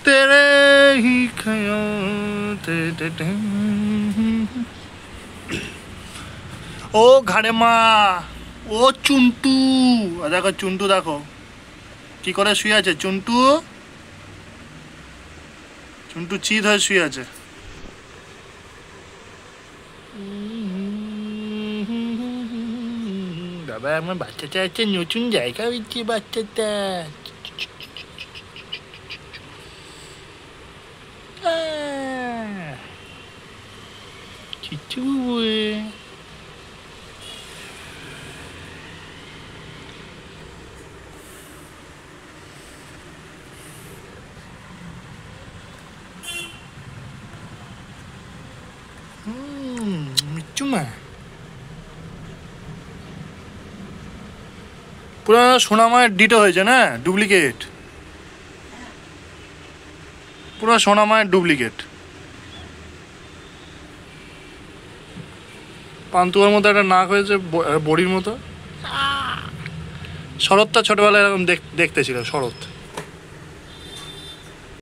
तेरे ही ও ঘাড়ে মা, ও চুন্টু, দেখো চুন্টু, দেখো কি করে শুয়ে আছে চুন্টু। চুন্টু চিত হয়ে শুয়ে আছে। বাবা আমার বাচ্চাটা একটা নতুন জায়গা হচ্ছে বাচ্চাটা। চিচু মিচ্ছু মা, পুরো সোনামায়ের ডিটো হয়েছে না, ডুপ্লিকেট, পুরো সোনামায়ের ডুপ্লিকেট। পান্তুয়ার মতো একটা নাক হয়েছে, বড়ির মতো। শরৎটা ছোটবেলায় এরকম দেখতে ছিল শরৎ।